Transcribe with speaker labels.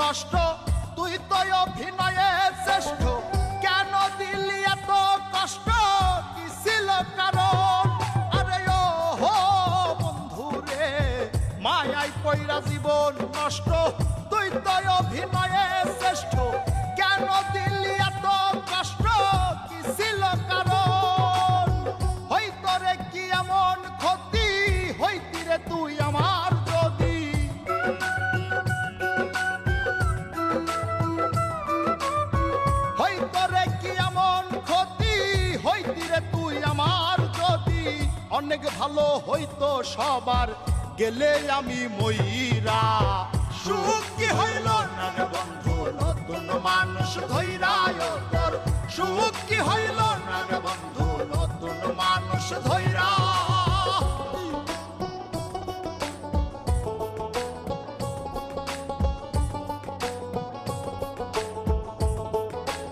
Speaker 1: নষ্ট, তুই তো অভিনয়ে শ্রেষ্ঠ, কেন দিলি এত কষ্ট, কি ছিল কারণ? আরে ও হো বন্ধু রে, মায়ায় পয়রা জীবন নষ্ট, তুই তো অভিনয়ে শ্রেষ্ঠ, কেন দিলি এত কষ্ট, কি ছিল কারণ? হইতো রে কি এমন ক্ষতি, হইতি রে তুই আমার যদি, হইতো রে কি এমন ক্ষতি, হইতি রে তুই আমার যদি। অনেক ভালো হইতো সবার, গেলে আমি ময়রা, সুখ কি হইল না রে বন্ধু, নতুন মানুষ ধৈরায় তোর, সুখ কি হইল